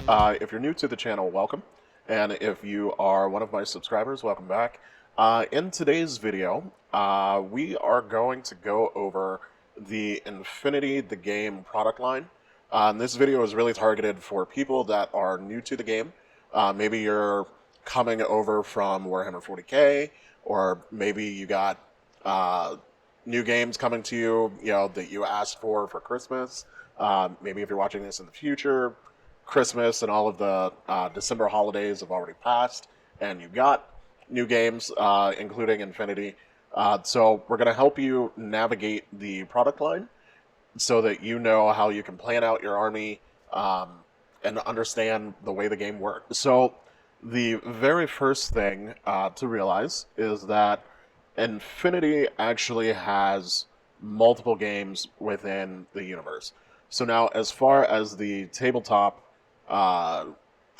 If you're new to the channel, welcome. And if you are one of my subscribers, welcome back. In today's video, we are going to go over the Infinity the Game product line. This video is really targeted for people that are new to the game. Maybe you're coming over from Warhammer 40k, or maybe you got new games coming to you, that you asked for Christmas. Maybe if you're watching this in the future, Christmas and all of the December holidays have already passed, and you got new games, including Infinity. So we're going to help you navigate the product line so that you know how you can plan out your army and understand the way the game works. So the very first thing to realize is that Infinity actually has multiple games within the universe. So now, as far as the tabletop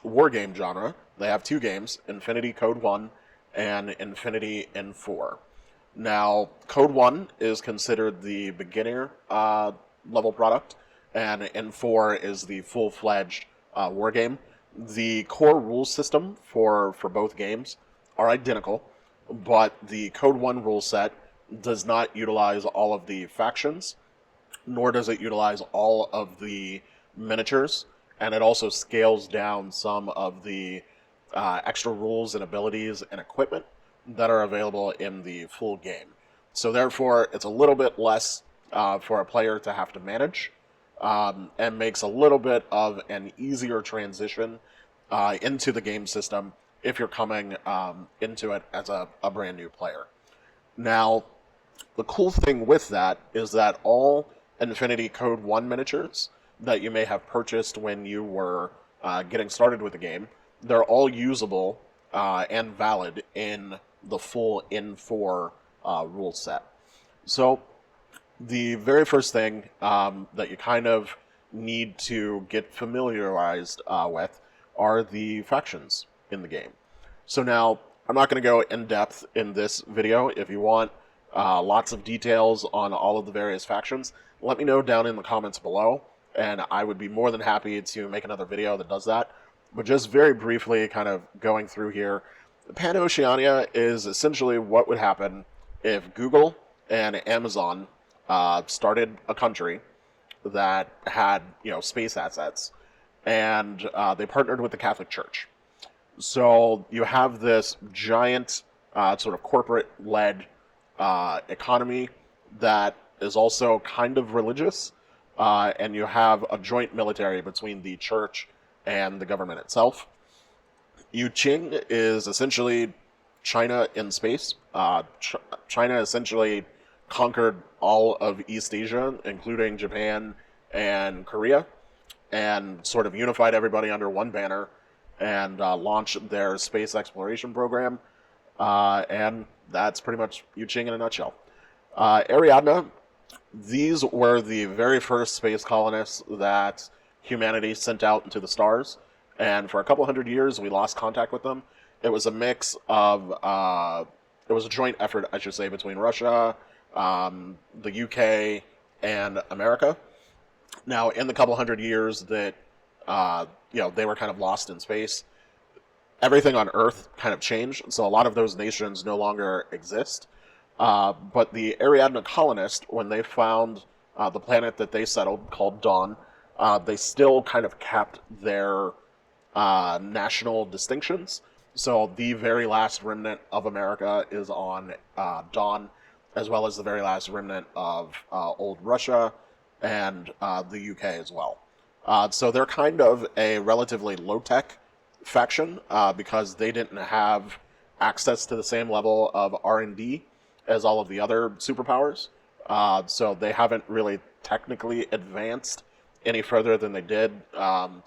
wargame genre, they have two games, Infinity Code 1 and Infinity N4. Now, Code 1 is considered the beginner level product, and N4 is the full-fledged wargame. The core rule system for both games are identical, but the Code 1 rule set does not utilize all of the factions, nor does it utilize all of the miniatures, and it also scales down some of the extra rules and abilities and equipment that are available in the full game. So therefore, it's a little bit less for a player to have to manage, and makes a little bit of an easier transition into the game system if you're coming into it as a brand new player. Now, the cool thing with that is that all Infinity Code 1 miniatures that you may have purchased when you were getting started with the game, they're all usable and valid in the full N4 rule set. So the very first thing that you kind of need to get familiarized with are the factions in the game. So now, I'm not going to go in depth in this video. If you want lots of details on all of the various factions, let me know down in the comments below, and I would be more than happy to make another video that does that. But just very briefly, kind of going through here, Pan-Oceania is essentially what would happen if Google and Amazon started a country that had, space assets, and they partnered with the Catholic Church. So you have this giant sort of corporate-led economy that is also kind of religious, and you have a joint military between the church and the government itself. Yuqing is essentially China in space. China essentially conquered all of East Asia, including Japan and Korea, and sort of unified everybody under one banner and launched their space exploration program. And that's pretty much Yuqing in a nutshell. Ariadne, these were the very first space colonists that humanity sent out into the stars, and for a couple hundred years we lost contact with them. It was a mix of, it was a joint effort, I should say, between Russia, the UK, and America. Now, in the couple hundred years that, they were kind of lost in space, everything on Earth kind of changed, so a lot of those nations no longer exist. But the Ariadne colonists, when they found the planet that they settled, called Dawn, they still kind of kept their national distinctions. So the very last remnant of America is on Dawn, as well as the very last remnant of old Russia and the UK as well. So they're kind of a relatively low-tech faction because they didn't have access to the same level of R&D as all of the other superpowers. So they haven't really technically advanced any further than they did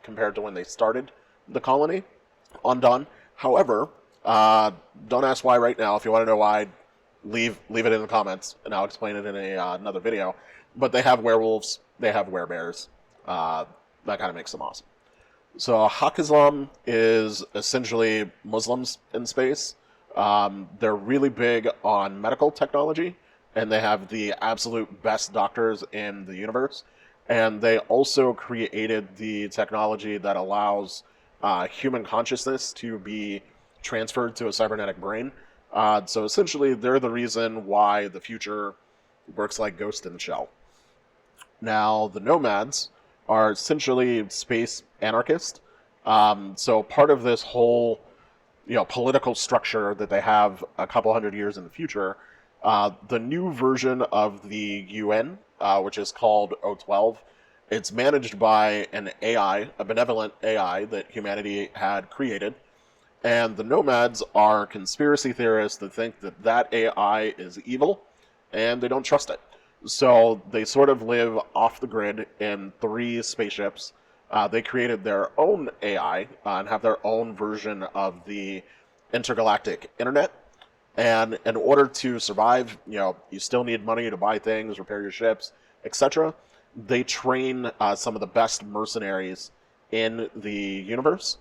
compared to when they started the colony on Dawn. However, don't ask why right now. If you want to know why, leave it in the comments, and I'll explain it in another video. But they have werewolves, they have werebears. That kind of makes them awesome. So Haqqislam is essentially Muslims in space. They're really big on medical technology, and they have the absolute best doctors in the universe. And they also created the technology that allows human consciousness to be transferred to a cybernetic brain. So essentially, they're the reason why the future works like Ghost in the Shell. Now, the nomads are essentially space anarchists. So part of this whole, political structure that they have a couple hundred years in the future, the new version of the UN, which is called O12, it's managed by an AI, a benevolent AI that humanity had created. And the nomads are conspiracy theorists that think that that AI is evil, and they don't trust it. So they sort of live off the grid in 3 spaceships. They created their own AI and have their own version of the intergalactic internet. And in order to survive, you still need money to buy things, repair your ships, etc. They train some of the best mercenaries in the universe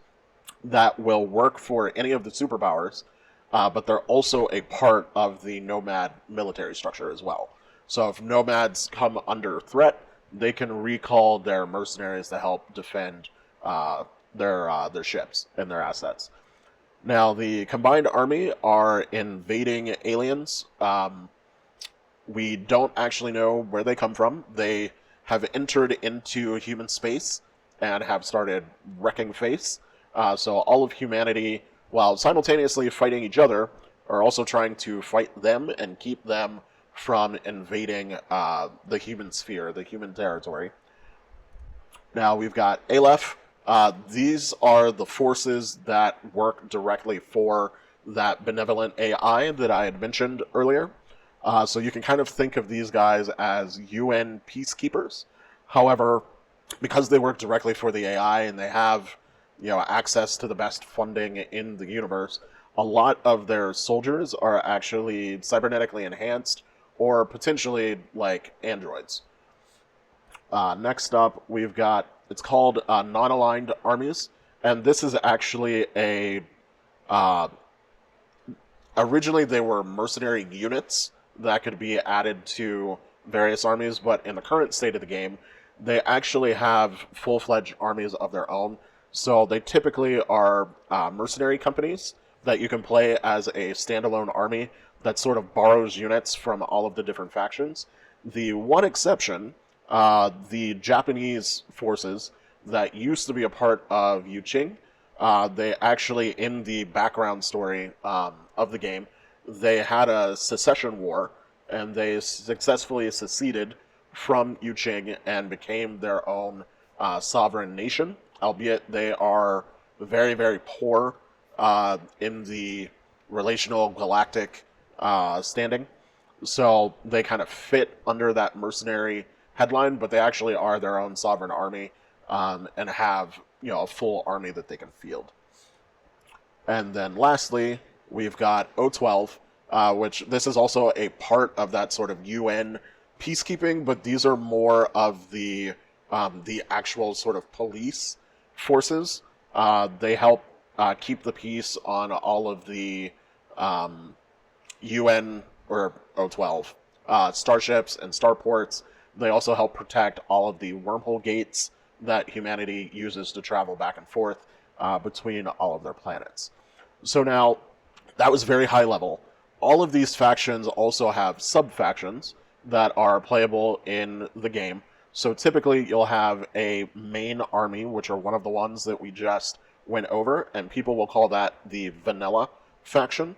that will work for any of the superpowers, but they're also a part of the nomad military structure as well. So if nomads come under threat, they can recall their mercenaries to help defend their ships and their assets. Now, the combined army are invading aliens. We don't actually know where they come from. They have entered into human space and have started wrecking face. So all of humanity, while simultaneously fighting each other, are also trying to fight them and keep them from invading the human sphere, the human territory. Now we've got Aleph. These are the forces that work directly for that benevolent AI that I had mentioned earlier. So you can kind of think of these guys as UN peacekeepers. However, because they work directly for the AI and they have access to the best funding in the universe, a lot of their soldiers are actually cybernetically enhanced or potentially like androids. Next up, we've got, it's called non-aligned armies, and this is actually originally they were mercenary units that could be added to various armies, but in the current state of the game, they actually have full-fledged armies of their own. So they typically are mercenary companies that you can play as a standalone army that sort of borrows units from all of the different factions. The one exception, the Japanese forces that used to be a part of Yuqing, they actually, in the background story of the game, they had a secession war, and they successfully seceded from Yuqing and became their own sovereign nation, albeit they are very, very poor in the relational galactic standing. So they kind of fit under that mercenary headline, but they actually are their own sovereign army and have a full army that they can field. And then lastly, we've got O12, which this is also a part of that sort of UN peacekeeping, but these are more of the actual sort of police forces. They help keep the peace on all of the UN or O12 starships and starports. They also help protect all of the wormhole gates that humanity uses to travel back and forth between all of their planets. So now, that was very high level. All of these factions also have sub-factions that are playable in the game. So typically you'll have a main army, which are one of the ones that we just went over, and people will call that the vanilla faction.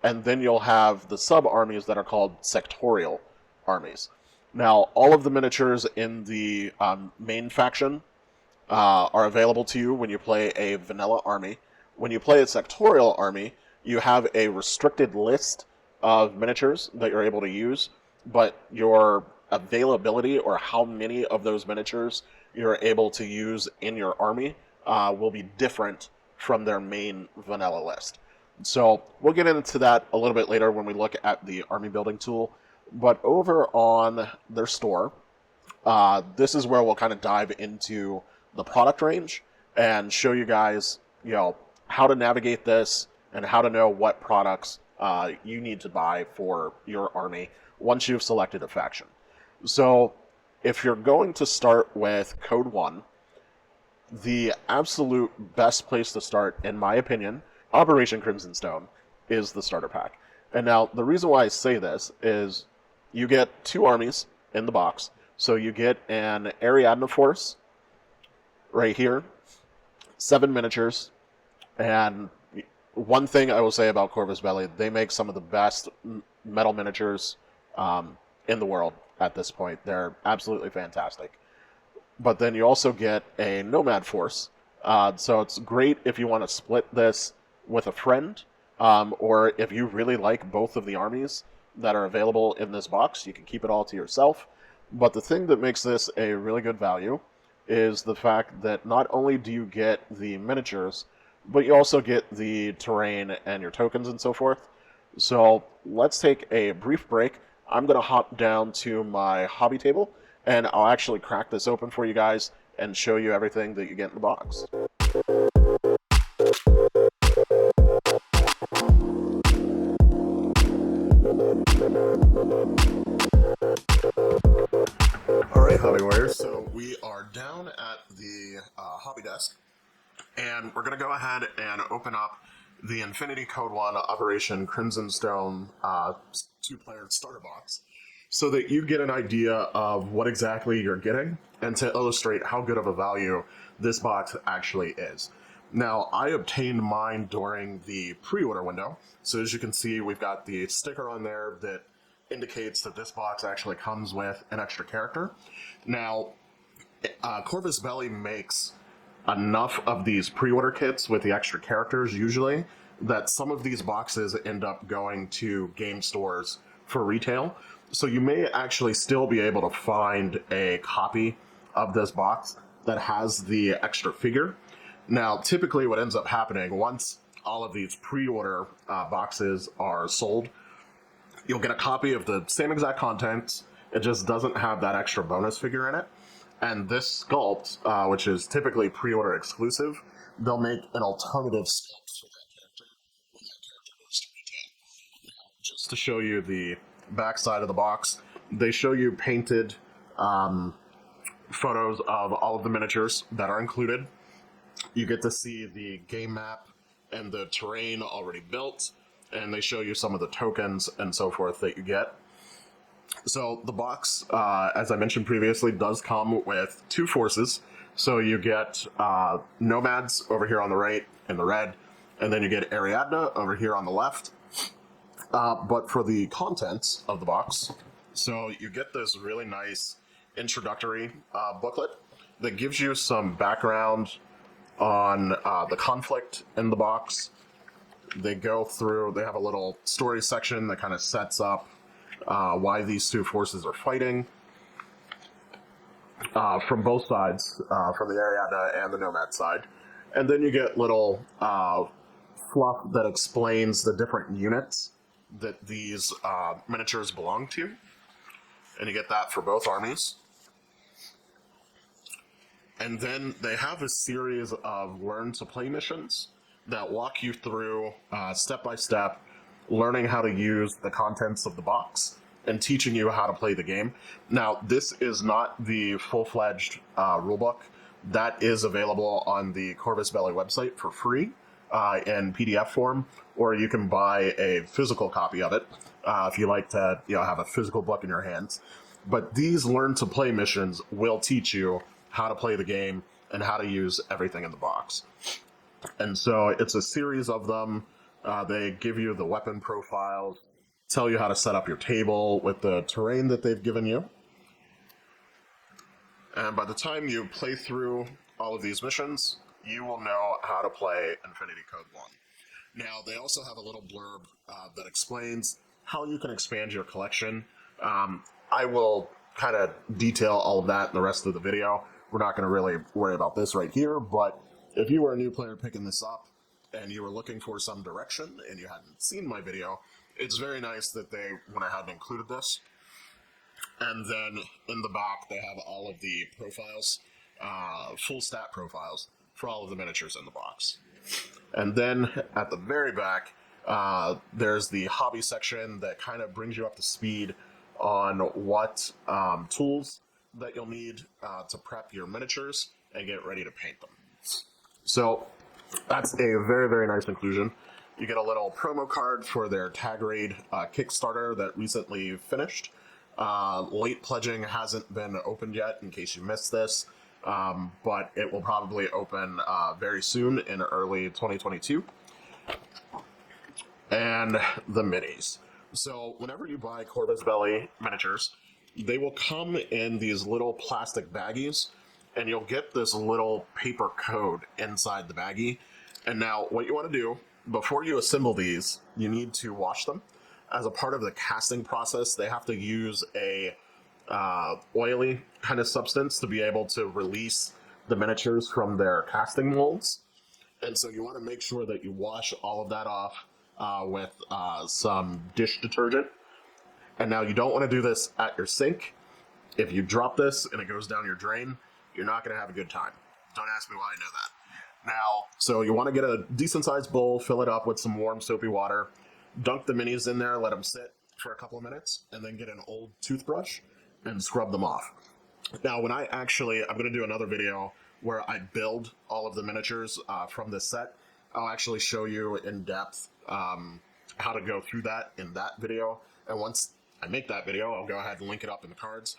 And then you'll have the sub-armies that are called sectorial armies. Now, all of the miniatures in the main faction are available to you when you play a vanilla army. When you play a sectorial army, you have a restricted list of miniatures that you're able to use, but your availability or how many of those miniatures you're able to use in your army will be different from their main vanilla list. So we'll get into that a little bit later when we look at the army building tool. But over on their store, this is where we'll kind of dive into the product range and show you guys, how to navigate this and how to know what products you need to buy for your army once you've selected a faction. So if you're going to start with Code 1, the absolute best place to start, in my opinion, Operation Crimson Stone, is the starter pack. And now, the reason why I say this is you get 2 armies in the box. So you get an Ariadne force right here, 7 miniatures, and one thing I will say about Corvus Belli, they make some of the best metal miniatures in the world at this point. They're absolutely fantastic. But then you also get a Nomad force. So it's great if you want to split this with a friend, or if you really like both of the armies that are available in this box, you can keep it all to yourself. But the thing that makes this a really good value is the fact that not only do you get the miniatures, but you also get the terrain and your tokens and so forth. So let's take a brief break. I'm going to hop down to my hobby table, and I'll actually crack this open for you guys and show you everything that you get in the box. Alright, Hobby Warriors, so we are down at the hobby desk, and we're going to go ahead and open up the Infinity Code 1 Operation Crimson Stone 2-player starter box, so that you get an idea of what exactly you're getting, and to illustrate how good of a value this box actually is. Now, I obtained mine during the pre-order window, so as you can see, we've got the sticker on there that indicates that this box actually comes with an extra character. Now, Corvus Belli makes enough of these pre-order kits with the extra characters, usually, that some of these boxes end up going to game stores for retail. So you may actually still be able to find a copy of this box that has the extra figure. Now, typically what ends up happening, once all of these pre-order boxes are sold, you'll get a copy of the same exact contents. It just doesn't have that extra bonus figure in it. And this sculpt, which is typically pre-order exclusive, they'll make an alternative sculpt for that character when that character goes to retail. Now, just to show you the back side of the box, they show you painted photos of all of the miniatures that are included. You get to see the game map and the terrain already built, and they show you some of the tokens and so forth that you get. So the box, as I mentioned previously, does come with 2 forces. So you get Nomads over here on the right in the red, and then you get Ariadne over here on the left. But for the contents of the box, so you get this really nice introductory booklet that gives you some background on the conflict in the box. They go through, they have a little story section that kind of sets up why these 2 forces are fighting from both sides, from the Ariadne and the Nomad side. And then you get little fluff that explains the different units that these miniatures belong to. And you get that for both armies. And then they have a series of learn to play missions that walk you through step by step, learning how to use the contents of the box and teaching you how to play the game. Now, this is not the full-fledged rulebook. That is available on the Corvus Belli website for free in PDF form, or you can buy a physical copy of it if you like to have a physical book in your hands. But these learn to play missions will teach you how to play the game and how to use everything in the box. And so it's a series of them. They give you the weapon profiles, tell you how to set up your table with the terrain that they've given you. And by the time you play through all of these missions, you will know how to play Infinity Code 1. Now, they also have a little blurb that explains how you can expand your collection. I will kind of detail all of that in the rest of the video. We're not going to really worry about this right here, but if you were a new player picking this up and you were looking for some direction and you hadn't seen my video, it's very nice that they went ahead and included this. And then in the back, they have all of the profiles, full stat profiles for all of the miniatures in the box. And then at the very back, there's the hobby section that kind of brings you up to speed on what tools that you'll need to prep your miniatures and get ready to paint them. So that's a very, very nice inclusion. You get a little promo card for their Tag Raid Kickstarter that recently finished. Late pledging hasn't been opened yet, in case you missed this, but it will probably open very soon in early 2022. And the minis. So whenever you buy Corvus Belli miniatures, they will come in these little plastic baggies, and you'll get this little paper code inside the baggie. And now what you want to do, before you assemble these, you need to wash them. As a part of the casting process, they have to use a oily kind of substance to be able to release the miniatures from their casting molds. And so you want to make sure that you wash all of that off with some dish detergent. And now you don't want to do this at your sink. If you drop this and it goes down your drain, you're not going to have a good time. Don't ask me why I know that. Now, so you want to get a decent sized bowl, fill it up with some warm soapy water, dunk the minis in there, let them sit for a couple of minutes, and then get an old toothbrush and scrub them off. Now, I'm going to do another video where I build all of the miniatures from this set. I'll actually show you in depth how to go through that in that video. And once I make that video, I'll go ahead and link it up in the cards.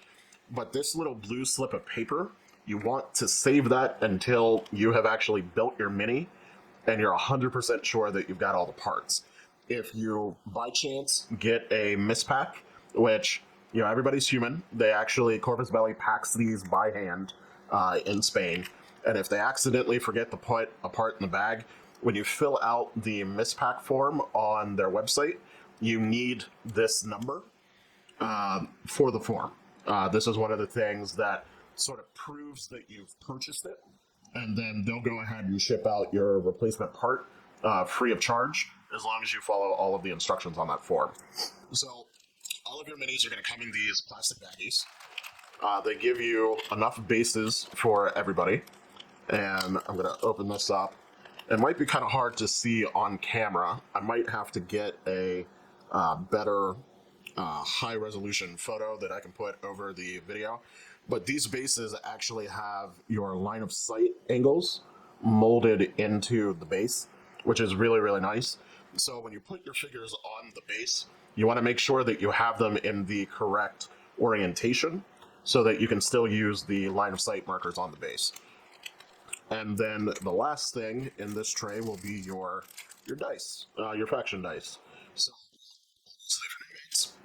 But this little blue slip of paper, you want to save that until you have actually built your mini and you're 100% sure that you've got all the parts. If you, by chance, get a mispack, which, you know, everybody's human. Corvus Belli packs these by hand in Spain. And if they accidentally forget to put a part in the bag, when you fill out the mispack form on their website, you need this number for the form. This is one of the things that sort of proves that you've purchased it, and then they'll go ahead and ship out your replacement part free of charge, as long as you follow all of the instructions on that form. So all of your minis are going to come in these plastic baggies. They give you enough bases for everybody, and I'm going to open this up. It might be kind of hard to see on camera. I might have to get a better high-resolution photo that I can put over the video. But these bases actually have your line of sight angles molded into the base, which is really, really nice. So when you put your figures on the base, you want to make sure that you have them in the correct orientation so that you can still use the line of sight markers on the base. And then the last thing in this tray will be your dice, your faction dice. So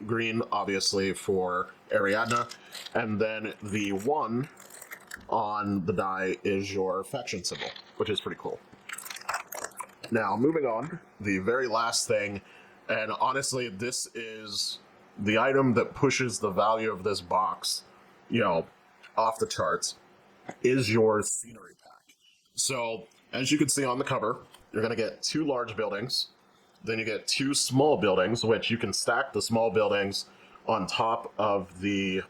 green, obviously, for Ariadna, and then the 1 on the die is your faction symbol, which is pretty cool. Now, moving on, the very last thing, and honestly, this is the item that pushes the value of this box, off the charts, is your scenery pack. So, as you can see on the cover, you're going to get 2 large buildings. Then you get 2 small buildings, which you can stack the small buildings on top of the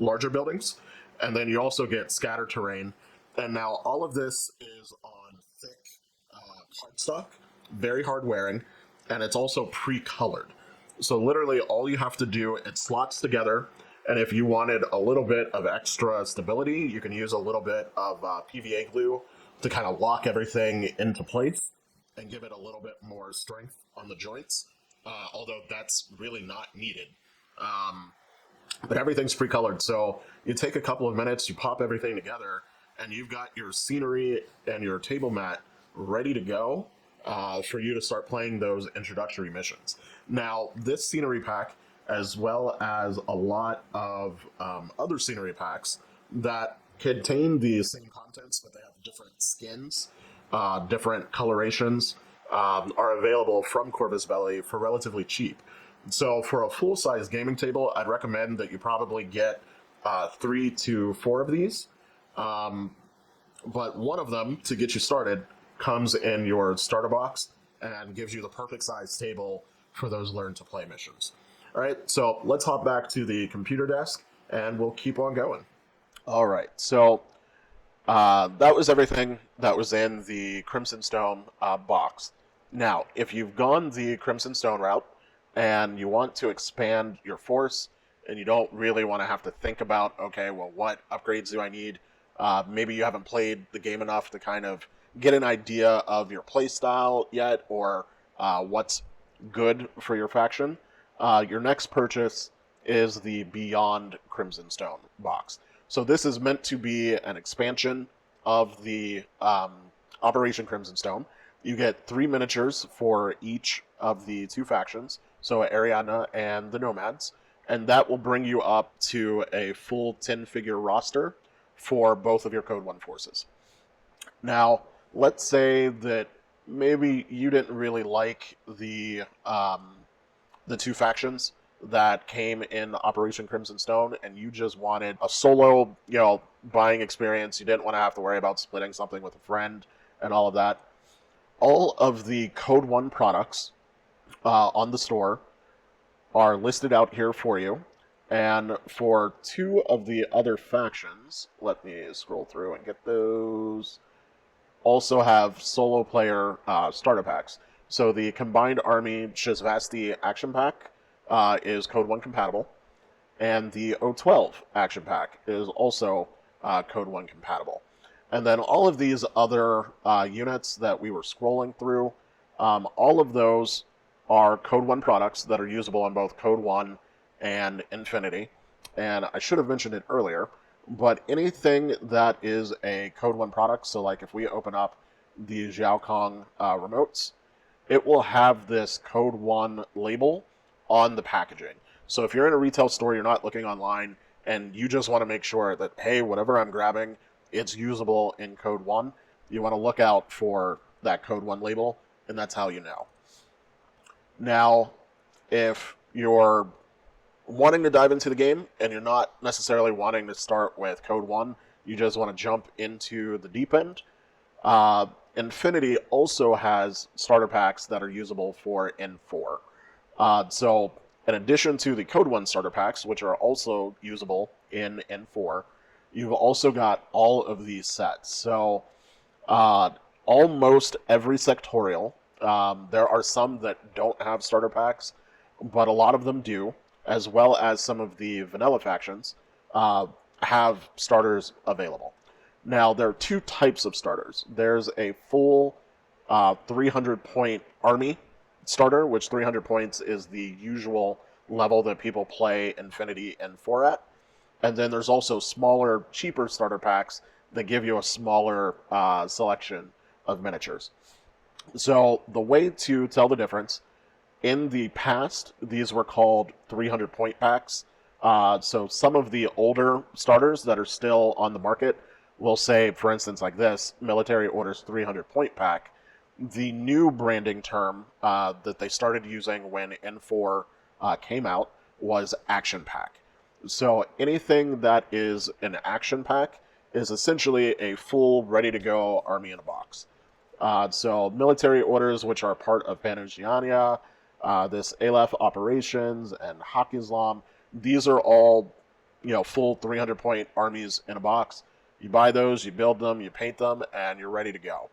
larger buildings. And then you also get scatter terrain. And now all of this is on thick cardstock, very hard wearing, and it's also pre-colored. So literally all you have to do, it slots together. And if you wanted a little bit of extra stability, you can use a little bit of PVA glue to kind of lock everything into place and give it a little bit more strength on the joints, although that's really not needed. But everything's pre-colored, so you take a couple of minutes, you pop everything together, and you've got your scenery and your table mat ready to go for you to start playing those introductory missions. Now, this scenery pack, as well as a lot of other scenery packs that contain the same contents, but they have different skins, different colorations, are available from Corvus Belli for relatively cheap. So for a full-size gaming table, I'd recommend that you probably get 3 to 4 of these. But one of them, to get you started, comes in your starter box and gives you the perfect size table for those learn to play missions. All right, so let's hop back to the computer desk and we'll keep on going. All right, so that was everything that was in the Crimson Stone box. Now, if you've gone the Crimson Stone route and you want to expand your force and you don't really want to have to think about, okay, well, what upgrades do I need? Maybe you haven't played the game enough to kind of get an idea of your playstyle yet, or what's good for your faction. Your next purchase is the Beyond Crimson Stone box. So this is meant to be an expansion of the Operation Crimson Stone. You get 3 miniatures for each of the 2 factions, so Ariadna and the Nomads, and that will bring you up to a full 10-figure roster for both of your Code 1 forces. Now, let's say that maybe you didn't really like the 2 factions that came in Operation Crimson Stone, and you just wanted a solo, buying experience. You didn't want to have to worry about splitting something with a friend and all of that. All of the Code 1 products on the store are listed out here for you. And for 2 of the other factions, let me scroll through and get those, also have solo player starter packs. So the Combined Army Shizvasti Action Pack is Code 1 compatible, and the O12 Action Pack is also Code 1 compatible. And then all of these other units that we were scrolling through, all of those are Code 1 products that are usable on both Code 1 and Infinity. And I should have mentioned it earlier, but anything that is a Code 1 product, so like if we open up the Zhao Kong remotes, it will have this Code 1 label on the packaging. So if you're in a retail store, you're not looking online, and you just want to make sure that, hey, whatever I'm grabbing, it's usable in Code 1, you want to look out for that Code 1 label, and that's how you know. Now, if you're wanting to dive into the game, and you're not necessarily wanting to start with Code 1, you just want to jump into the deep end, Infinity also has starter packs that are usable for N4. So, in addition to the Code 1 starter packs, which are also usable in N4, you've also got all of these sets. So, almost every sectorial, there are some that don't have starter packs, but a lot of them do, as well as some of the vanilla factions have starters available. Now, there are 2 types of starters. There's a full 300-point army starter, which 300 points is the usual level that people play Infinity N4 at. And then there's also smaller, cheaper starter packs that give you a smaller selection of miniatures. So the way to tell the difference, in the past, these were called 300-point packs. So some of the older starters that are still on the market will say, for instance, like this, Military Orders 300-point pack. The new branding term that they started using when N4 came out was Action Pack. So anything that is an Action Pack is essentially a full, ready-to-go army in a box. So military orders, which are part of Panoceania, this Aleph operations, and Hak Islam, these are all, full 300-point armies in a box. You buy those, you build them, you paint them, and you're ready to go.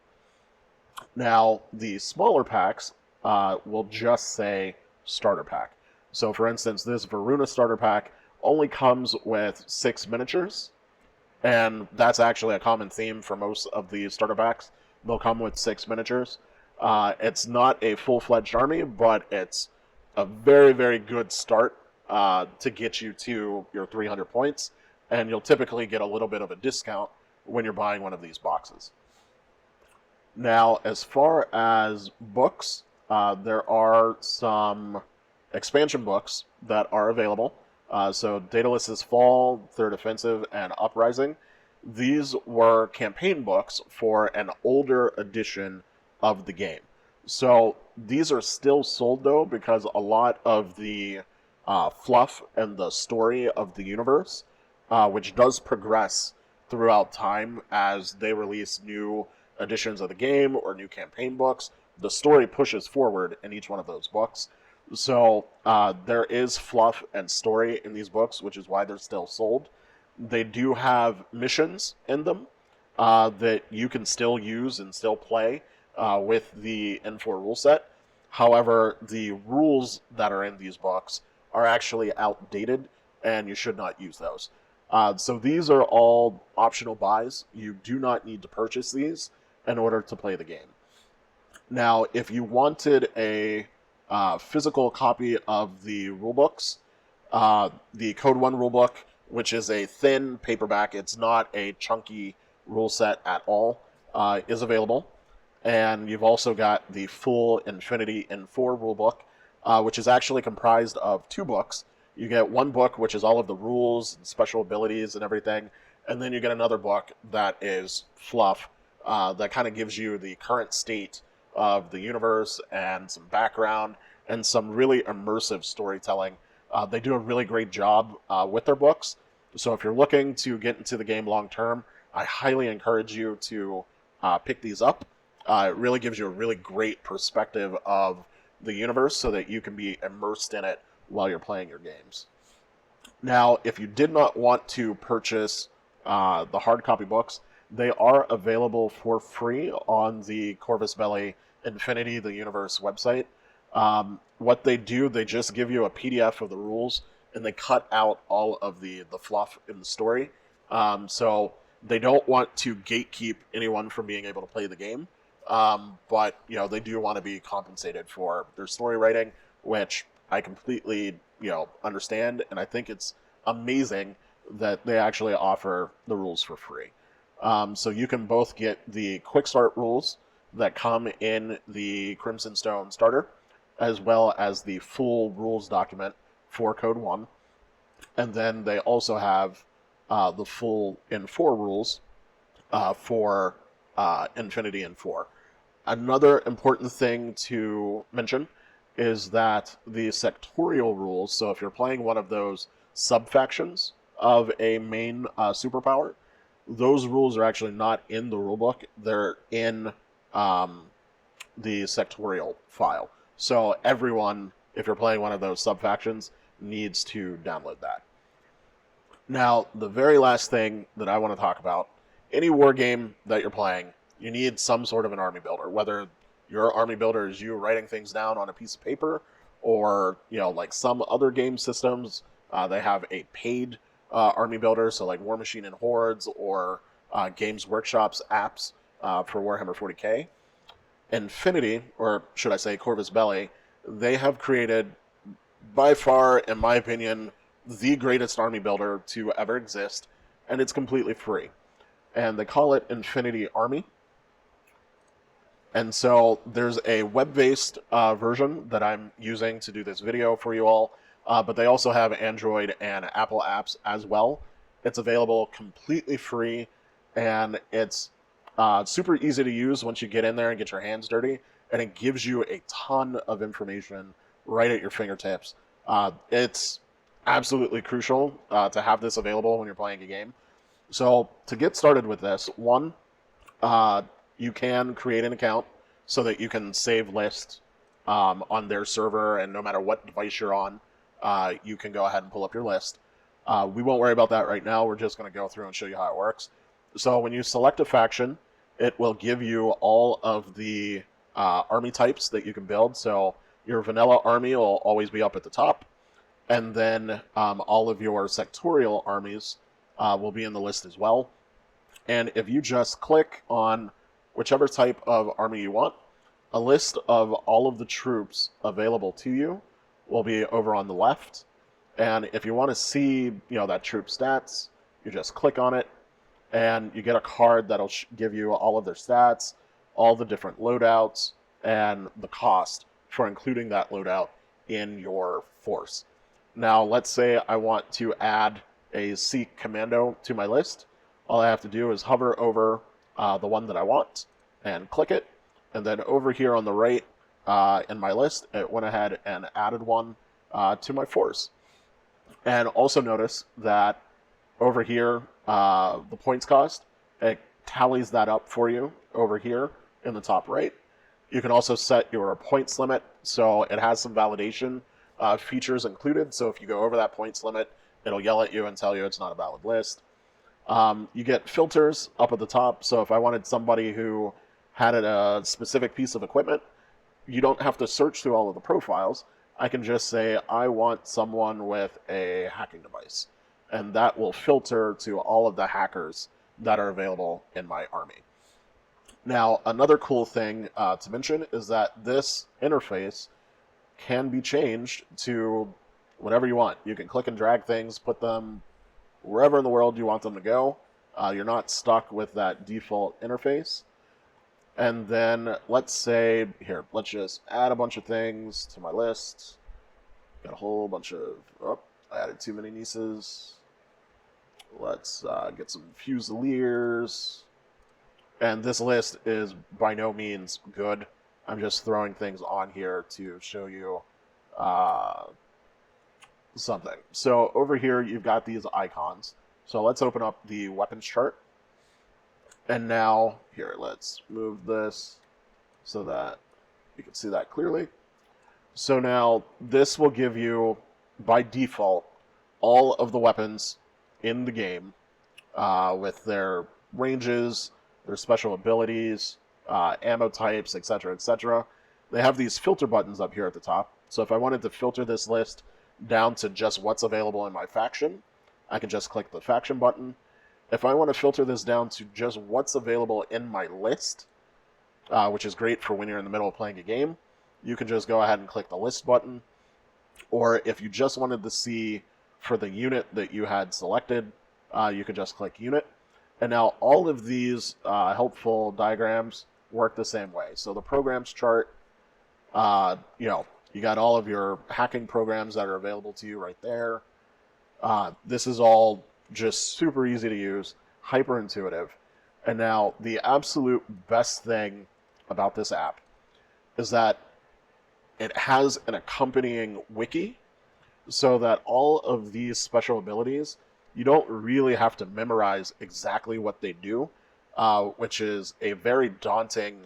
Now, the smaller packs will just say starter pack. So, for instance, this Varuna starter pack only comes with 6 miniatures, and that's actually a common theme for most of the starter packs. They'll come with 6 miniatures. It's not a full-fledged army, but it's a very, very good start to get you to your 300 points, and you'll typically get a little bit of a discount when you're buying one of these boxes. Now, as far as books, there are some expansion books that are available. So Daedalus' Fall, Third Offensive, and Uprising. These were campaign books for an older edition of the game. So these are still sold, though, because a lot of the fluff and the story of the universe, which does progress throughout time as they release new editions of the game or new campaign books, the story pushes forward in each one of those books. So there is fluff and story in these books, which is why they're still sold. They do have missions in them that you can still use and still play with the N4 rule set. However, the rules that are in these books are actually outdated and you should not use those. So these are all optional buys. You do not need to purchase these in order to play the game. Now, if you wanted a physical copy of the rulebooks, the Code 1 rulebook, which is a thin paperback, it's not a chunky rule set at all, is available. And you've also got the full Infinity in 4 rulebook, which is actually comprised of 2 books. You get one book, which is all of the rules and special abilities and everything, and then you get another book that is fluff, that kind of gives you the current state of the universe and some background and some really immersive storytelling. They do a really great job with their books. So if you're looking to get into the game long term, I highly encourage you to pick these up. It really gives you a really great perspective of the universe so that you can be immersed in it while you're playing your games. Now, if you did not want to purchase the hard copy books, they are available for free on the Corvus Belli Infinity the Universe website. What they do, they just give you a PDF of the rules, and they cut out all of the fluff in the story. So they don't want to gatekeep anyone from being able to play the game, but they do want to be compensated for their story writing, which I completely understand, and I think it's amazing that they actually offer the rules for free. So you can both get the quick start rules that come in the Crimson Stone starter, as well as the full rules document for Code 1. And then they also have the full in 4 rules for Infinity in 4. Another important thing to mention is that the sectorial rules, so if you're playing one of those sub-factions of a main superpower, those rules are actually not in the rulebook. They're in the sectorial file. So everyone, if you're playing one of those sub-factions, needs to download that. Now, the very last thing that I want to talk about, any war game that you're playing, you need some sort of an army builder, whether your army builder is you writing things down on a piece of paper, or like some other game systems, they have a paid army builder, so like War Machine and Hordes, or Games Workshop's apps for Warhammer 40k. Infinity, or should I say Corvus Belli, they have created, by far, in my opinion, the greatest army builder to ever exist, and it's completely free. And they call it Infinity Army. And so there's a web-based version that I'm using to do this video for you all, but they also have Android and Apple apps as well. It's available completely free, and it's super easy to use once you get in there and get your hands dirty, and it gives you a ton of information right at your fingertips. It's absolutely crucial to have this available when you're playing a game. So to get started with this, one, you can create an account so that you can save lists on their server, and no matter what device you're on, you can go ahead and pull up your list. We won't worry about that right now. We're just going to go through and show you how it works. So when you select a faction, it will give you all of the army types that you can build. So your vanilla army will always be up at the top, and then all of your sectorial armies will be in the list as well. And if you just click on whichever type of army you want, a list of all of the troops available to you will be over on the left. And if you want to see, that troop stats, you just click on it, and you get a card that'll give you all of their stats, all the different loadouts, and the cost for including that loadout in your force. Now, let's say I want to add a Sikh commando to my list. All I have to do is hover over the one that I want and click it, and then over here on the right in my list, it went ahead and added one to my force. And also notice that over here, the points cost, it tallies that up for you over here in the top right. You can also set your points limit, so it has some validation features included. So if you go over that points limit, it'll yell at you and tell you it's not a valid list. You get filters up at the top, so if I wanted somebody who had a specific piece of equipment, you don't have to search through all of the profiles. I can just say I want someone with a hacking device, and that will filter to all of the hackers that are available in my army. Now, another cool thing to mention is that this interface can be changed to whatever you want. You can click and drag things, put them wherever in the world you want them to go. You're not stuck with that default interface. And then let's say, here, let's just add a bunch of things to my list. Got a whole bunch of, oh, I added too many nieces. Let's get some Fusiliers. And this list is by no means good. I'm just throwing things on here to show you something. So over here, you've got these icons. So let's open up the weapons chart. And now, here, let's move this so that you can see that clearly. So now, this will give you, by default, all of the weapons in the game with their ranges, their special abilities, ammo types, etc., etc. They have these filter buttons up here at the top. So if I wanted to filter this list down to just what's available in my faction, I can just click the faction button. If I want to filter this down to just what's available in my list, which is great for when you're in the middle of playing a game, you can just go ahead and click the list button. Or if you just wanted to see for the unit that you had selected, you can just click unit. And now all of these helpful diagrams work the same way. So the programs chart, you got all of your hacking programs that are available to you right there. This is all just super easy to use, hyper intuitive. And now the absolute best thing about this app is that it has an accompanying wiki, so that all of these special abilities, you don't really have to memorize exactly what they do, which is a very daunting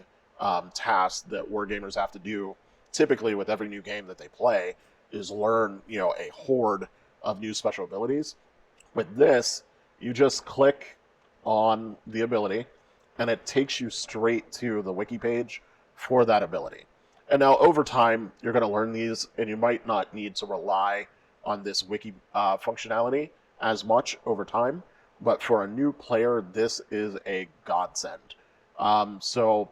task that wargamers have to do typically with every new game that they play, is learn, a horde of new special abilities. With this, you just click on the ability, and it takes you straight to the wiki page for that ability. And now, over time, you're going to learn these, and you might not need to rely on this wiki functionality as much over time. But for a new player, this is a godsend. So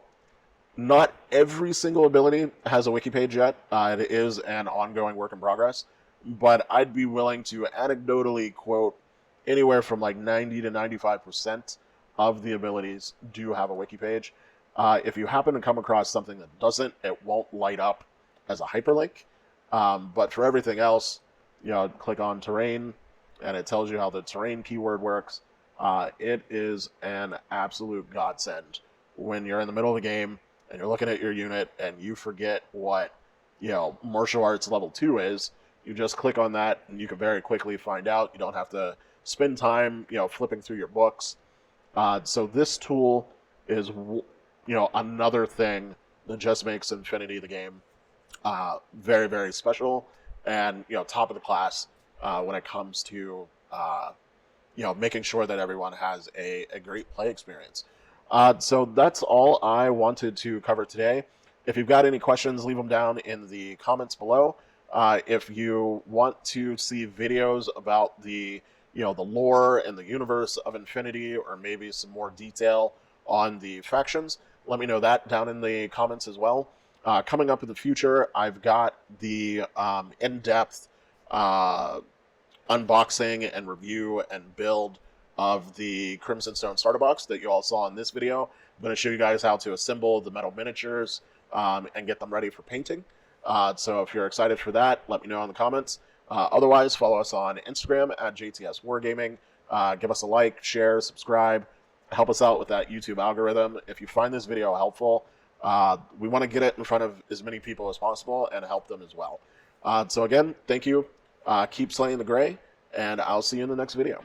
not every single ability has a wiki page yet. It is an ongoing work in progress. But I'd be willing to anecdotally quote anywhere from like 90 to 95% of the abilities do have a wiki page. If you happen to come across something that doesn't, it won't light up as a hyperlink. But for everything else, click on terrain, and it tells you how the terrain keyword works. It is an absolute godsend when you're in the middle of the game and you're looking at your unit and you forget what martial arts level 2 is. You just click on that and you can very quickly find out. You don't have to spend time flipping through your books. So this tool is another thing that just makes Infinity the game very, very special and top of the class when it comes to making sure that everyone has a great play experience. So that's all I wanted to cover today. If you've got any questions, leave them down in the comments below. If you want to see videos about the lore and the universe of Infinity, or maybe some more detail on the factions, let me know that down in the comments as well. Coming up in the future, I've got the in-depth unboxing and review and build of the Crimson Stone starter box that you all saw in this video. I'm going to show you guys how to assemble the metal miniatures and get them ready for painting. So if you're excited for that, let me know in the comments. Otherwise, follow us on Instagram at JTS Wargaming. Give us a like, share, subscribe. Help us out with that YouTube algorithm. If you find this video helpful, we want to get it in front of as many people as possible and help them as well. So again, thank you. Keep slaying the gray, and I'll see you in the next video.